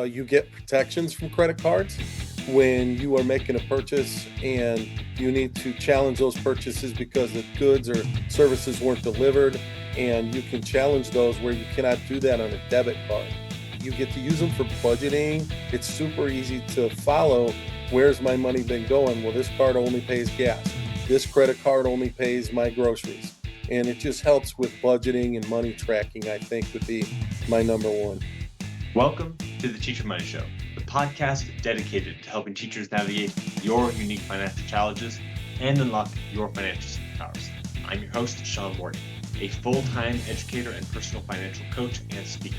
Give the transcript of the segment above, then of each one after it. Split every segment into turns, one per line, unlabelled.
you get protections from credit cards when you are making a purchase and you need to challenge those purchases because the goods or services weren't delivered. And you can challenge those where you cannot do that on a debit card. You get to use them for budgeting. It's super easy to follow. Where's my money been going? Well, this card only pays gas. This credit card only pays my groceries. And it just helps with budgeting and money tracking, I think, would be my number one.
Welcome to the Teacher Money Show, the podcast dedicated to helping teachers navigate your unique financial challenges and unlock your financial superpowers. I'm your host, Sean Morgan, a full-time educator and personal financial coach and speaker.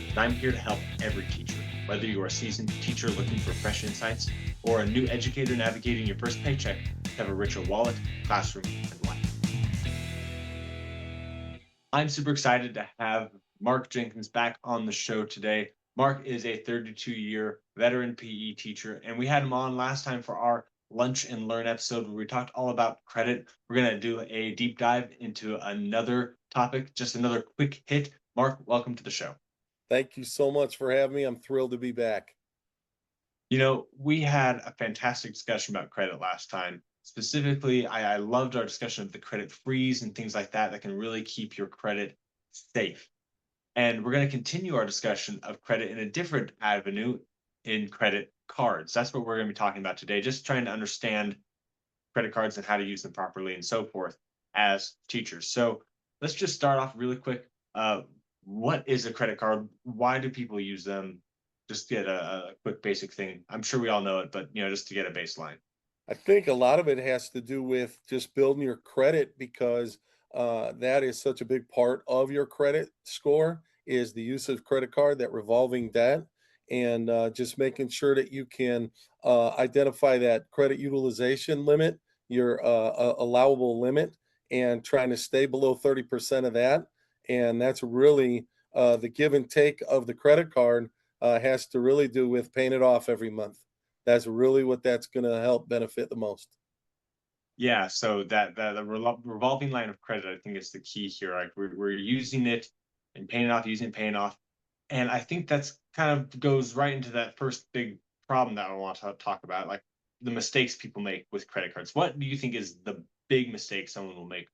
And I'm here to help every teacher, whether you're a seasoned teacher looking for fresh insights or a new educator navigating your first paycheck, to have a richer wallet, classroom, and life. I'm super excited to have Marc Jenkins back on the show today. Marc is a 32-year veteran PE teacher, and we had him on last time for our Lunch and Learn episode where we talked all about credit. We're going to do a deep dive into another topic, just another quick hit. Marc, welcome to the show.
Thank you so much for having me. I'm thrilled to be back.
You know, we had a fantastic discussion about credit last time. Specifically, I loved our discussion of the credit freeze and things like that can really keep your credit safe. And we're going to continue our discussion of credit in a different avenue in credit cards. That's what we're going to be talking about today, just trying to understand credit cards and how to use them properly and so forth as teachers. So let's just start off really quick. What is a credit card? Why do people use them? Just get a quick basic thing. I'm sure we all know it, but just to get a baseline.
I think a lot of it has to do with just building your credit because that is such a big part of your credit score is the use of credit card, that revolving debt, and just making sure that you can identify that credit utilization limit, your allowable limit, and trying to stay below 30% of that. And that's really the give and take of the credit card has to really do with paying it off every month. That's really what that's going to help benefit the most.
Yeah, so that the revolving line of credit, I think, is the key here. Like we're using it and paying it off, using it, paying off, and I think that's kind of goes right into that first big problem that I want to talk about, like the mistakes people make with credit cards. What do you think is the big mistake someone will make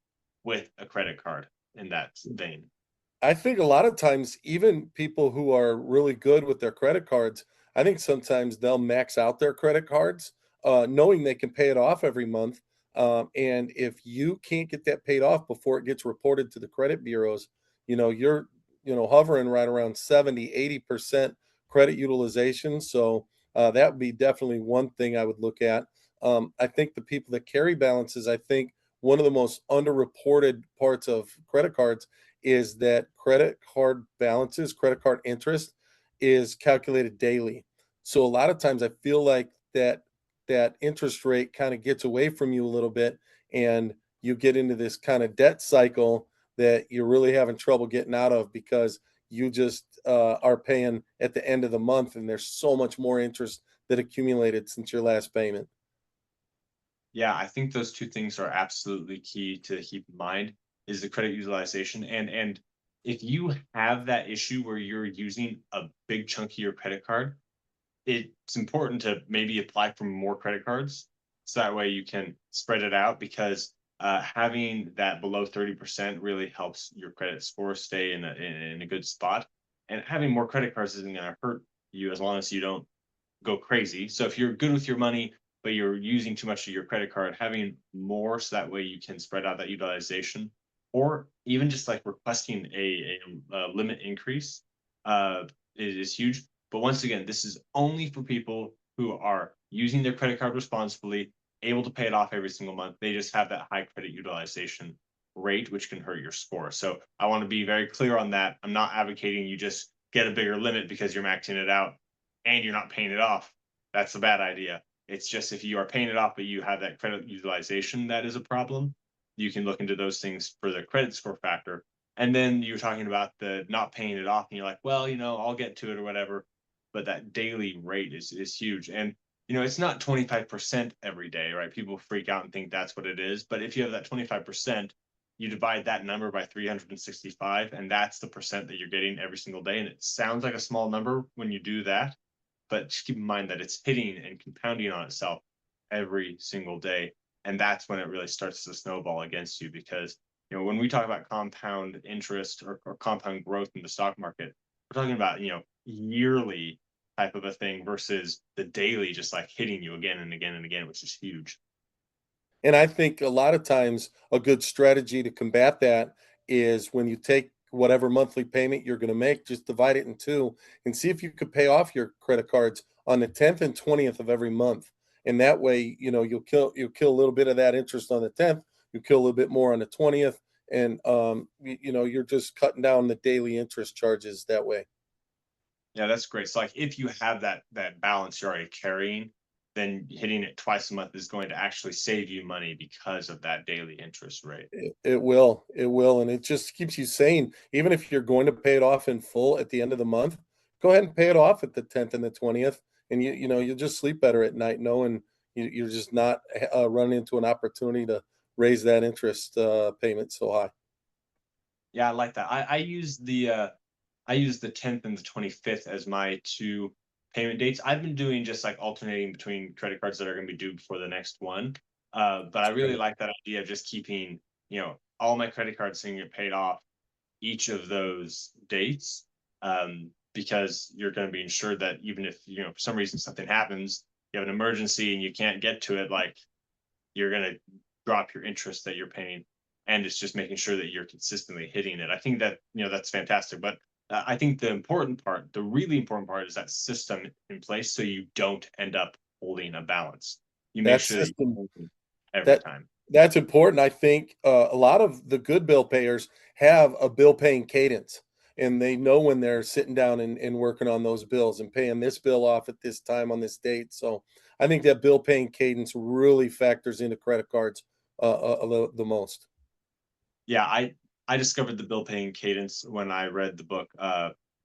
with a credit card in that vein?
I think a lot of times, even people who are really good with their credit cards, I think sometimes they'll max out their credit cards, knowing they can pay it off every month. And if you can't get that paid off before it gets reported to the credit bureaus, you're, hovering right around 70, 80% credit utilization. So that would be definitely one thing I would look at. I think the people that carry balances, I think one of the most underreported parts of credit cards is that credit card balances, credit card interest is calculated daily. So a lot of times I feel like that interest rate kind of gets away from you a little bit and you get into this kind of debt cycle that you're really having trouble getting out of because you just are paying at the end of the month and there's so much more interest that accumulated since your last payment.
Yeah, I think those two things are absolutely key to keep in mind is the credit utilization. And if you have that issue where you're using a big chunk of your credit card, it's important to maybe apply for more credit cards so that way you can spread it out because having that below 30% really helps your credit score stay in a good spot. And having more credit cards isn't going to hurt you as long as you don't go crazy. So if you're good with your money, but you're using too much of your credit card, having more so that way you can spread out that utilization, or even just like requesting a limit increase is huge. But once again, this is only for people who are using their credit card responsibly, able to pay it off every single month. They just have that high credit utilization rate, which can hurt your score. So I want to be very clear on that. I'm not advocating you just get a bigger limit because you're maxing it out and you're not paying it off. That's a bad idea. It's just if you are paying it off, but you have that credit utilization, that is a problem. You can look into those things for the credit score factor. And then you're talking about the not paying it off, and you're like, well, I'll get to it or whatever. But that daily rate is huge. And it's not 25% every day, right? People freak out and think that's what it is. But if you have that 25%, you divide that number by 365, and that's the percent that you're getting every single day. And it sounds like a small number when you do that, but just keep in mind that it's hitting and compounding on itself every single day. And that's when it really starts to snowball against you, because when we talk about compound interest, or compound growth in the stock market, we're talking about yearly type of a thing versus the daily just like hitting you again and again and again, which is huge.
And I think a lot of times a good strategy to combat that is when you take whatever monthly payment you're going to make, just divide it in two and see if you could pay off your credit cards on the 10th and 20th of every month. And that way, you'll kill a little bit of that interest on the 10th, you kill a little bit more on the 20th, and you're just cutting down the daily interest charges that way.
Yeah, that's great. So like if you have that balance you're already carrying, then hitting it twice a month is going to actually save you money because of that daily interest rate.
It will, and it just keeps you sane. Even if you're going to pay it off in full at the end of the month, go ahead and pay it off at the 10th and the 20th, and you'll just sleep better at night knowing you're just not running into an opportunity to raise that interest payment so high.
Yeah, I like that. I use the 10th and the 25th as my two payment dates. I've been doing just like alternating between credit cards that are going to be due before the next one. But I
That's
really
great.
like that idea of just keeping, all my credit cards can get paid off each of those dates, because you're going to be ensured that even if, for some reason something happens, you have an emergency and you can't get to it, like you're going to drop your interest that you're paying. And it's just making sure that you're consistently hitting it. I think that, that's fantastic. But I think the important part, the really important part, is that system in place so you don't end up holding a balance. You make
That
sure that
system
you're holding every
That
time.
that's important. I think, a lot of the good bill payers have a bill paying cadence, and they know when they're sitting down and working on those bills and paying this bill off at this time on this date. So, I think that bill paying cadence really factors into credit cards, the most.
Yeah, I discovered the bill paying cadence when I read the book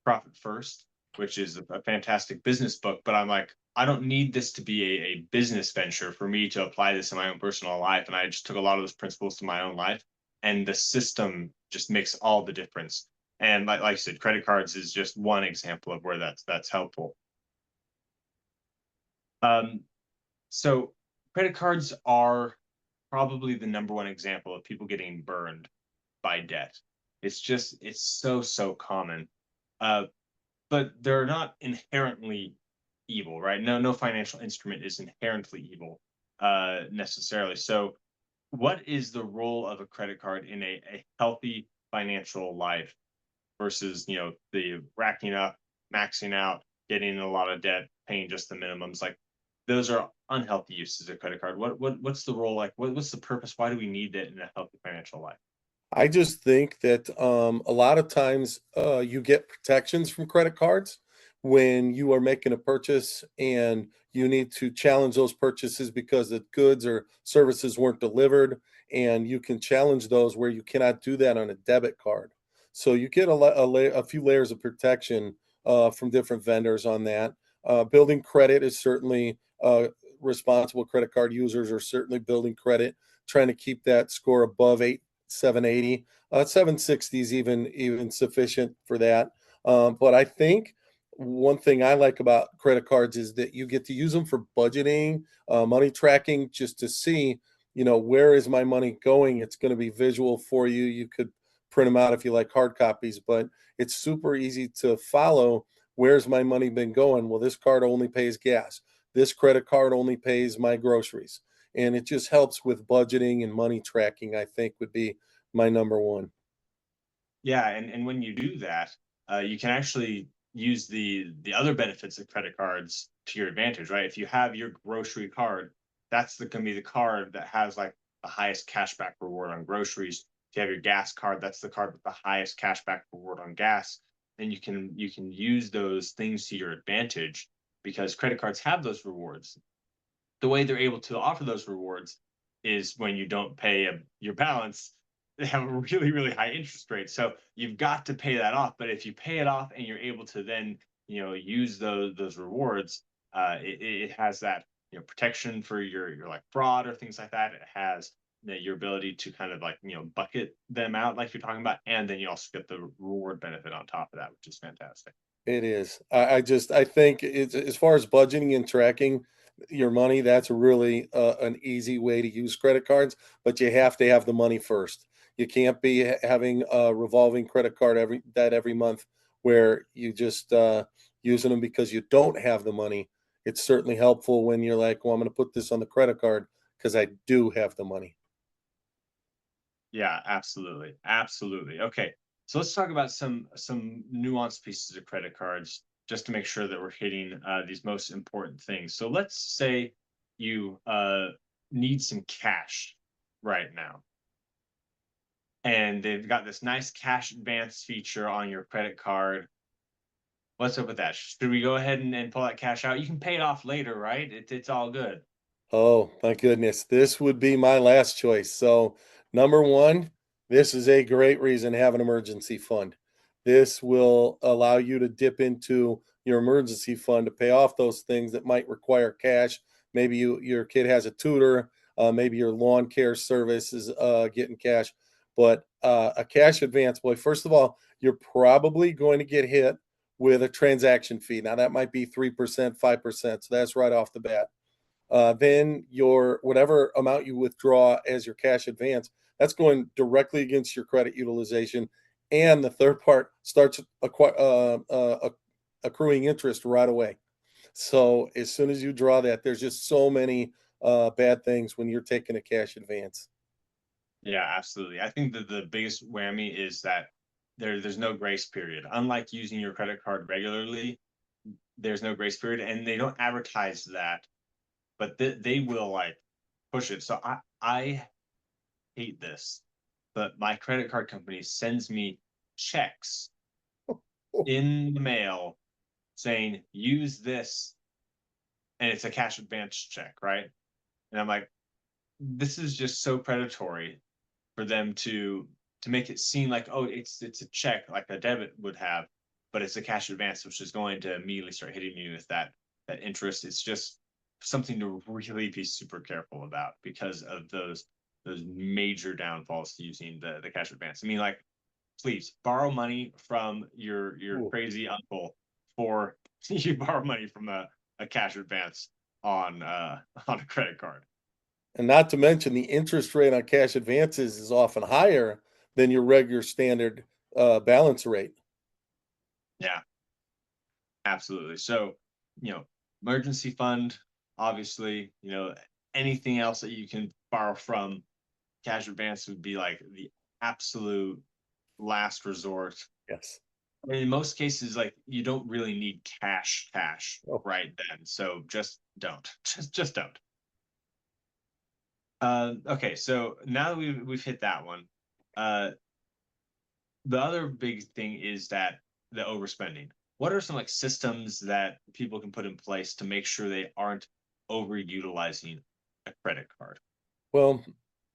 Profit First, which is a fantastic business book. But I'm like, I don't need this to be a business venture for me to apply this in my own personal life. And I just took a lot of those principles to my own life, and the system just makes all the difference. And like I said, credit cards is just one example of where that's helpful. Um, so credit cards are probably the number one example of people getting burned by debt. It's so common. Uh, but they're not inherently evil, right? No financial instrument is inherently evil, necessarily. So what is the role of a credit card in a healthy financial life versus, the racking up, maxing out, getting in a lot of debt, paying just the minimums? Like those are unhealthy uses of credit card. What's the role? Like what's the purpose? Why do we need that in a healthy financial life?
I just think that a lot of times you get protections from credit cards when you are making a purchase and you need to challenge those purchases because the goods or services weren't delivered. And you can challenge those where you cannot do that on a debit card. So you get a few layers of protection from different vendors on that. Building credit is certainly responsible credit card users are certainly building credit, trying to keep that score above 780. 760 is even sufficient for that. But I think one thing I like about credit cards is that you get to use them for budgeting, money tracking, just to see, where is my money going. It's going to be visual for you. You could print them out if you like hard copies, but it's super easy to follow. Where's my money been going? Well, this card only pays gas. This credit card only pays my groceries, and it just helps with budgeting and money tracking. I think would be my number one.
Yeah, and when you do that, you can actually use the other benefits of credit cards to your advantage, right? If you have your grocery card, that's gonna be the card that has like the highest cashback reward on groceries. If you have your gas card, that's the card with the highest cashback reward on gas. And you can use those things to your advantage because credit cards have those rewards. The way they're able to offer those rewards is when you don't pay your balance, they have a really high interest rate. So you've got to pay that off. But if you pay it off and you're able to then use those rewards, it has that protection for your like fraud or things like that. It has your ability to kind of like bucket them out like you're talking about, and then you also get the reward benefit on top of that, which is fantastic.
It is. I think it's as far as budgeting and tracking your money, that's really an easy way to use credit cards, but you have to have the money first. You can't be having a revolving credit card every month where you just using them because you don't have the money. It's certainly helpful when you're like, well, I'm going to put this on the credit card because I do have the money.
Yeah, absolutely. Absolutely. Okay. So let's talk about some nuanced pieces of credit cards just to make sure that we're hitting these most important things. So let's say you need some cash right now, and they've got this nice cash advance feature on your credit card. What's up with that? Should we go ahead and pull that cash out? You can pay it off later, right? It's all good.
Oh my goodness, this would be my last choice. So, number one, this is a great reason to have an emergency fund. This will allow you to dip into your emergency fund to pay off those things that might require cash. Maybe your kid has a tutor, maybe your lawn care service is getting cash, but a cash advance, boy, first of all, you're probably going to get hit with a transaction fee. Now that might be 3%, 5%. So that's right off the bat. Then your whatever amount you withdraw as your cash advance, that's going directly against your credit utilization. And the third part starts accruing interest right away. So as soon as you draw that, there's just so many bad things when you're taking a cash advance.
Yeah, absolutely. I think that the biggest whammy is that there's no grace period. Unlike using your credit card regularly, there's no grace period, and they don't advertise that, but they will like push it. So I hate this, but my credit card company sends me checks in the mail saying use this, and it's a cash advance check, right? And I'm like, this is just so predatory for them to make it seem like, oh, it's a check like a debit would have, but it's a cash advance, which is going to immediately start hitting you with that interest. It's just something to really be super careful about because of those major downfalls to using the cash advance. I mean, like, please borrow money from your
Ooh.
crazy uncle for you borrow money from a cash advance on a credit card.
And not to mention the interest rate on cash advances is often higher than your regular standard balance rate.
Yeah, absolutely. So, you know, emergency fund, obviously, anything else that you can borrow from cash advance would be like the absolute last resort.
Yes.
In most cases, like you don't really need cash
Oh.
right then. So just don't. Just don't. Okay, so now that we've hit that one, uh, the other big thing is that the overspending. What are some like systems that people can put in place to make sure they aren't overutilizing a credit card?
Well,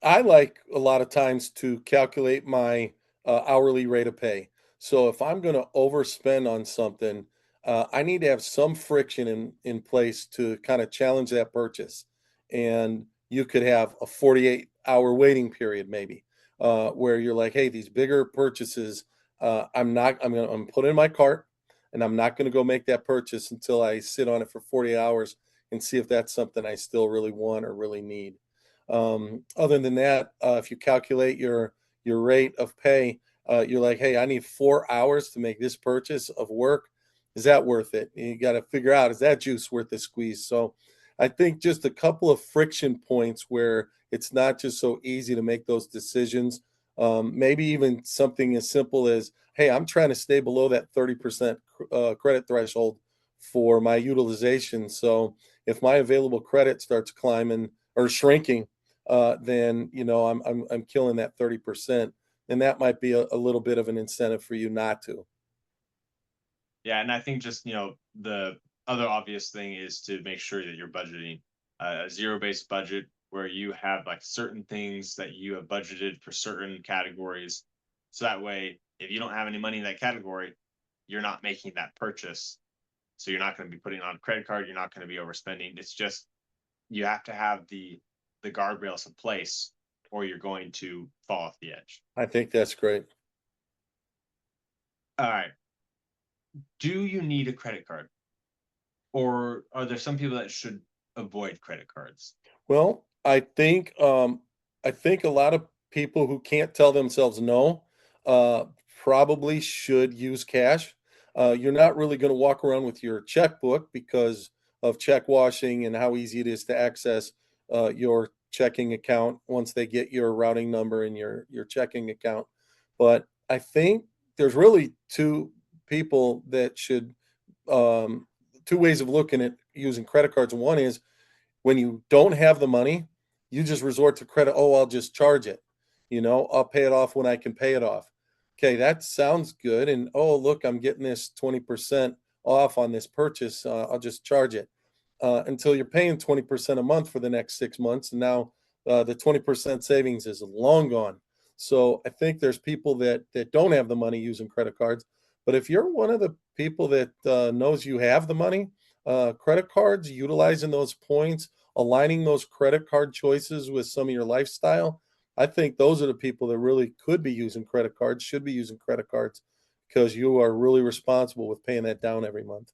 I like a lot of times to calculate my hourly rate of pay. So if I'm going to overspend on something, I need to have some friction in place to kind of challenge that purchase. And you could have a 48-hour waiting period, maybe, where you're like, hey, these bigger purchases, I'm put in my cart, and I'm not going to go make that purchase until I sit on it for 40 hours and see if that's something I still really want or really need. Other than that, if you calculate your rate of pay, you're like, hey, I need 4 hours to make this purchase of work. Is that worth it? And you got to figure out, is that juice worth the squeeze? So I think just a couple of friction points where it's not just so easy to make those decisions. Maybe even something as simple as, hey, I'm trying to stay below that 30% credit threshold for my utilization. So if my available credit starts climbing or shrinking, then I'm killing that 30%, and that might be a little bit of an incentive for you not to.
Yeah, and I think just the other obvious thing is to make sure that you're budgeting a zero-based budget where you have like certain things that you have budgeted for certain categories. So that way, if you don't have any money in that category, you're not making that purchase. So you're not going to be putting on a credit card. You're not going to be overspending. It's just you have to have the guardrails in place, or you're going to fall off the edge.
I think that's great.
All right. Do you need a credit card? Or are there some people that should avoid credit cards?
Well, I think a lot of people who can't tell themselves no, uh, probably should use cash. You're not really gonna walk around with your checkbook because of check washing and how easy it is to access, your checking account once they get your routing number and your checking account. But I think there's really 2 people that should, um 2 ways of looking at using credit cards. One is when you don't have the money, you just resort to credit. Oh, I'll just charge it. I'll pay it off when I can pay it off. Okay, that sounds good. And oh, look, I'm getting this 20% off on this purchase. I'll just charge it until you're paying 20% a month for the next 6 months. And now the 20% savings is long gone. So I think there's people that don't have the money using credit cards. But if you're one of the people that knows you have the money, credit cards, utilizing those points, aligning those credit card choices with some of your lifestyle, I think those are the people that really could be using credit cards, should be using credit cards because you are really responsible with paying that down every month.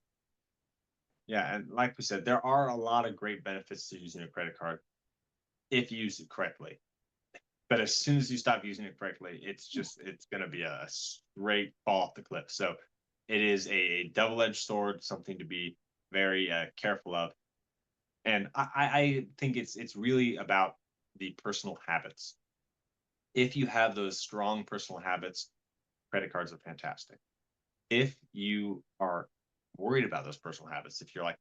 Yeah, and like we said, there are a lot of great benefits to using a credit card if you use it correctly. But as soon as you stop using it correctly, it's going to be a straight fall off the cliff. So it is a double-edged sword, something to be very careful of. And I think it's really about the personal habits. If you have those strong personal habits, credit cards are fantastic. If you are worried about those personal habits, if you're like,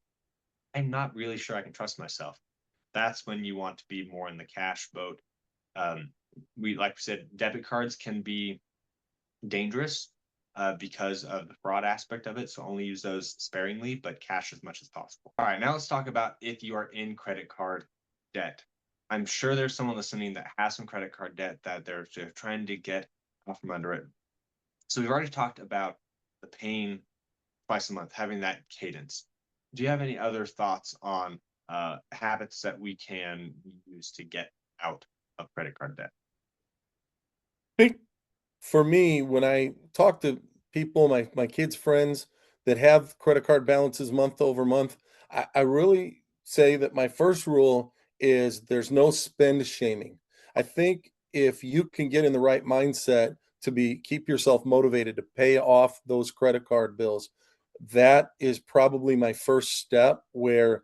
I'm not really sure I can trust myself, that's when you want to be more in the cash boat. Um, we like we said, debit cards can be dangerous because of the fraud aspect of it. So only use those sparingly, but cash as much as possible. All right, now let's talk about if you are in credit card debt. I'm sure there's someone listening that has some credit card debt that they're trying to get off from under it. So we've already talked about the paying twice a month, having that cadence. Do you have any other thoughts on habits that we can use to get out of credit card debt?
I think for me, when I talk to people, my kids' friends that have credit card balances month over month, I really say that my first rule is there's no spend shaming. I think if you can get in the right mindset to be keep yourself motivated to pay off those credit card bills, that is probably my first step where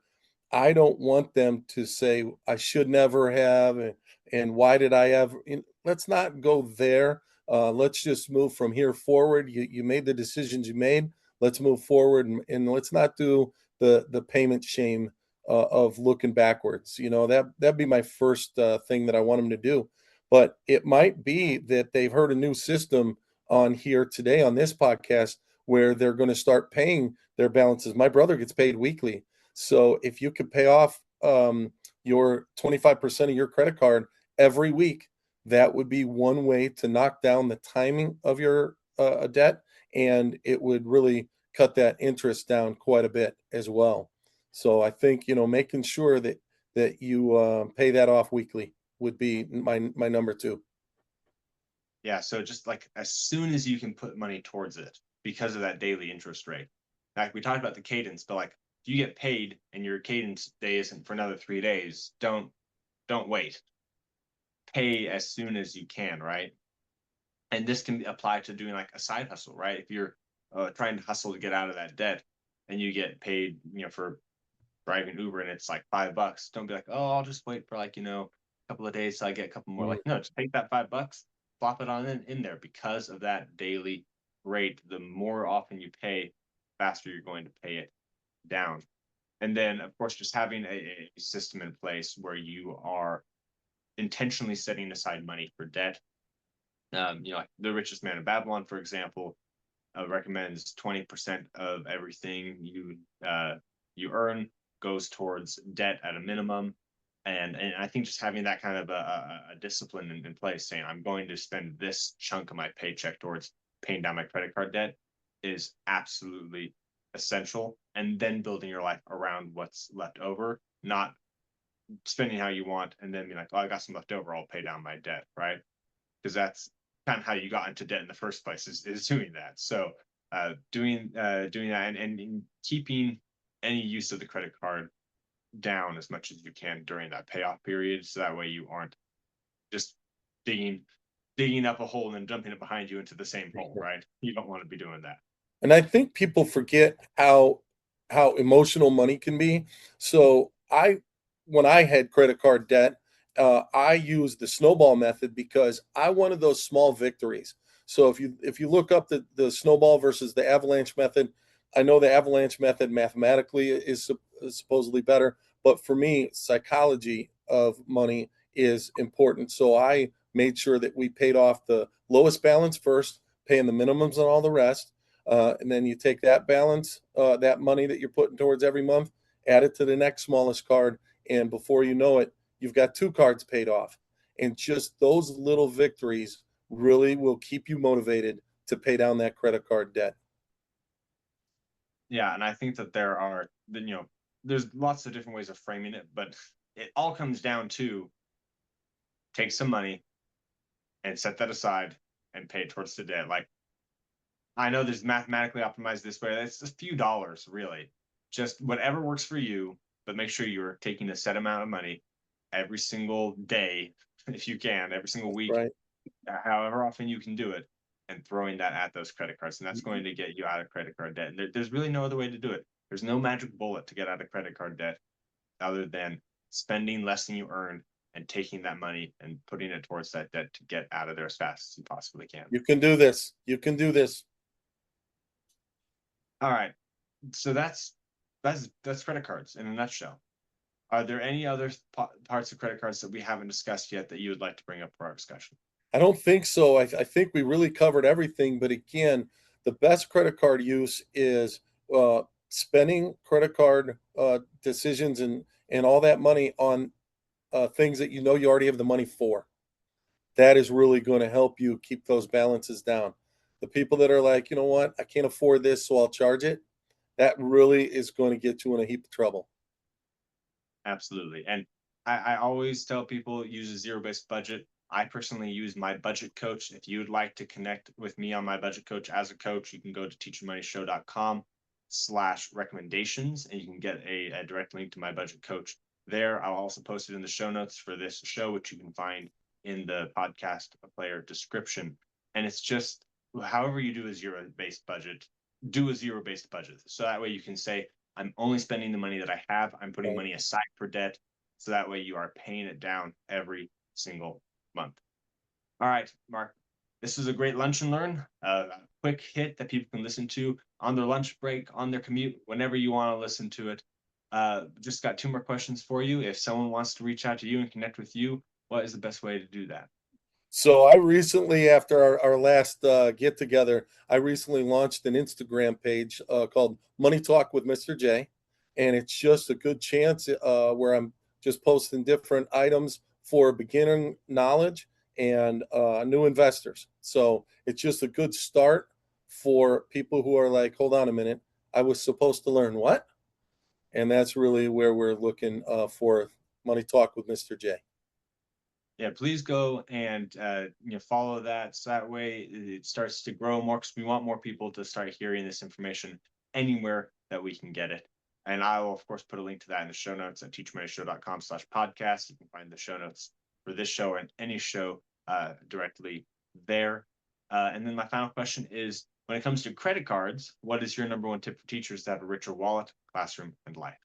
I don't want them to say I should never have and why did I ever let's not go there. Let's just move from here forward. You made the decisions you made. Let's move forward and let's not do the payment shame of looking backwards. That'd be my first thing that I want them to do. But it might be that they've heard a new system on here today on this podcast where they're going to start paying their balances. My brother gets paid weekly, so if you could pay off your 25% of your credit card every week, that would be one way to knock down the timing of your debt, and it would really cut that interest down quite a bit as well. So I think making sure that you pay that off weekly would be my number two.
Yeah, so just like as soon as you can put money towards it because of that daily interest rate. Like we talked about the cadence, but like if you get paid and your cadence day isn't for another 3 days, don't wait. Pay as soon as you can, right? And this can apply to doing like a side hustle, right? If you're trying to hustle to get out of that debt and you get paid, for driving Uber and it's like $5, don't be like, oh, I'll just wait for like, a couple of days till I get a couple more.
Mm.
Like, no, just take that $5, flop it on in there because of that daily rate. The more often you pay, faster you're going to pay it down. And then, of course, just having a system in place where you are intentionally setting aside money for debt. Like the richest man in Babylon, for example, recommends 20% of everything you earn goes towards debt at a minimum. And I think just having that kind of a discipline in place, saying I'm going to spend this chunk of my paycheck towards paying down my credit card debt is absolutely essential. And then building your life around what's left over, not spending how you want and then be like, oh, I got some left over, I'll pay down my debt, right? Because that's kind of how you got into debt in the first place is doing that. So Doing that, and keeping any use of the credit card down as much as you can during that payoff period, so that way you aren't just digging digging up a hole and then dumping it behind you into the same hole, right? You don't want to be doing that.
And I think people forget how emotional money can be. So when I had credit card debt, I used the snowball method because I wanted those small victories. So if you look up the snowball versus the avalanche method, I know the avalanche method mathematically is supposedly better, but for me, psychology of money is important. So I made sure that we paid off the lowest balance first, paying the minimums and all the rest, and then you take that balance, that money that you're putting towards every month, add it to the next smallest card, and before you know it, you've got two cards paid off. And just those little victories really will keep you motivated to pay down that credit card debt.
Yeah, and I think that there's lots of different ways of framing it, but it all comes down to take some money and set that aside and pay it towards the debt. Like, I know there's mathematically optimized this way. It's a few dollars, really. Just whatever works for you, but make sure you're taking a set amount of money every single day, if you can, every single week,
Right.
however often you can do it, and throwing that at those credit cards. And that's going to get you out of credit card debt. And there's really no other way to do it. There's no magic bullet to get out of credit card debt other than spending less than you earn and taking that money and putting it towards that debt to get out of there as fast as you possibly can.
You can do this. You can do this.
All right. So that's credit cards in a nutshell. Are there any other parts of credit cards that we haven't discussed yet that you would like to bring up for our discussion?
I don't think so. I think we really covered everything. But again, the best credit card use is spending credit card decisions and all that money on things that you know you already have the money for. That is really going to help you keep those balances down. The people that are like, you know what, I can't afford this, so I'll charge it. That really is going to get you in a heap of trouble.
Absolutely. And I always tell people use a zero-based budget. I personally use my budget coach. If you would like to connect with me on my budget coach as a coach, you can go to teachingmoneyshow.com/recommendations and you can get a direct link to my budget coach there. I'll also post it in the show notes for this show, which you can find in the podcast player description. And it's just however you do a zero-based budget, do a zero-based budget. So that way you can say, I'm only spending the money that I have. I'm putting
Right.
money aside for debt. So that way you are paying it down every single month. All right, Mark. This is a great lunch and learn, a quick hit that people can listen to on their lunch break, on their commute, whenever you want to listen to it. Just got two more questions for you. If someone wants to reach out to you and connect with you, what is the best way to do that?
So I recently, after our last get together, I recently launched an Instagram page called Money Talk with Mr. J, and it's just a good chance where I'm just posting different items for beginning knowledge and new investors. So it's just a good start for people who are like, hold on a minute, I was supposed to learn what? And that's really where we're looking for Money Talk with Mr. J.
Yeah, please go and follow that so that way it starts to grow more because we want more people to start hearing this information anywhere that we can get it. And I will of course put a link to that in the show notes at teachmoney.show.com/podcast. You can find the show notes for this show and any show directly there. And then my final question is, when it comes to credit cards, what is your number one tip for teachers to have a richer wallet, classroom, and life?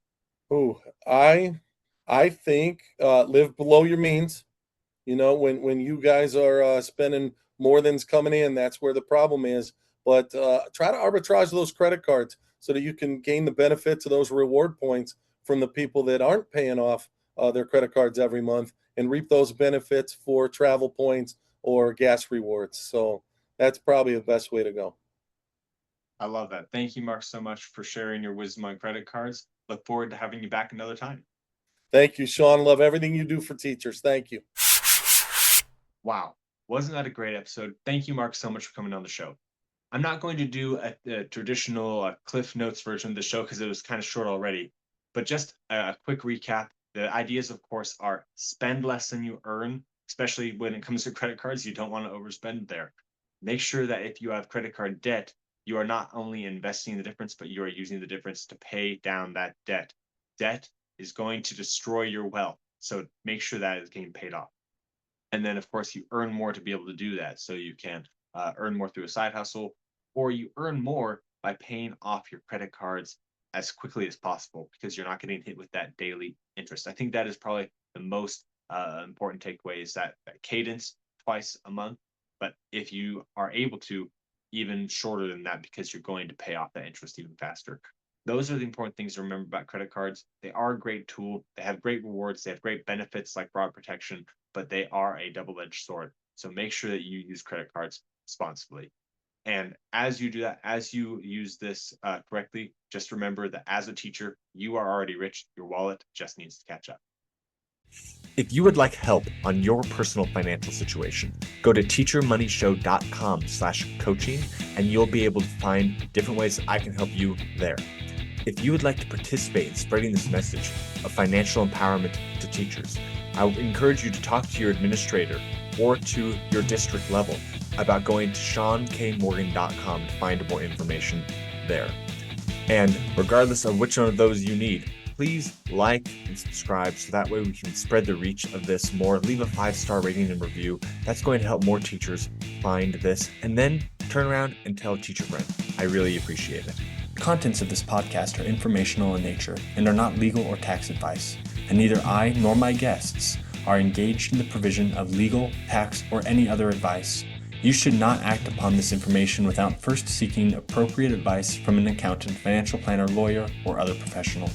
Oh, I think live below your means. You know, when you guys are spending more than's coming in, that's where the problem is. But try to arbitrage those credit cards so that you can gain the benefits of those reward points from the people that aren't paying off their credit cards every month and reap those benefits for travel points or gas rewards. So that's probably the best way to go.
I love that. Thank you, Mark, so much for sharing your wisdom on credit cards. Look forward to having you back another time.
Thank you, Sean. Love everything you do for teachers. Thank you.
Wow. Wasn't that a great episode? Thank you, Mark, so much for coming on the show. I'm not going to do a traditional Cliff Notes version of the show because it was kind of short already, but just a quick recap. The ideas, of course, are spend less than you earn, especially when it comes to credit cards. You don't want to overspend there. Make sure that if you have credit card debt, you are not only investing the difference, but you are using the difference to pay down that debt. Debt is going to destroy your wealth. So make sure that is getting paid off. And then, of course, you earn more to be able to do that. So you can earn more through a side hustle, or you earn more by paying off your credit cards as quickly as possible because you're not getting hit with that daily interest. I think that is probably the most important takeaway is that cadence twice a month. But if you are able to, even shorter than that because you're going to pay off that interest even faster. Those are the important things to remember about credit cards. They are a great tool. They have great rewards. They have great benefits like fraud protection, but they are a double-edged sword. So make sure that you use credit cards responsibly. And as you do that, as you use this correctly, just remember that as a teacher, you are already rich. Your wallet just needs to catch up.
If you would like help on your personal financial situation, go to teachermoneyshow.com/coaching and you'll be able to find different ways I can help you there. If you would like to participate in spreading this message of financial empowerment to teachers, I would encourage you to talk to your administrator or to your district level about going to seankmorgan.com to find more information there. And regardless of which one of those you need, please like and subscribe so that way we can spread the reach of this more. Leave a 5-star rating and review. That's going to help more teachers find this. And then turn around and tell a teacher friend. I really appreciate it.
Contents of this podcast are informational in nature and are not legal or tax advice, and neither I nor my guests are engaged in the provision of legal, tax, or any other advice. You should not act upon this information without first seeking appropriate advice from an accountant, financial planner, lawyer, or other professional.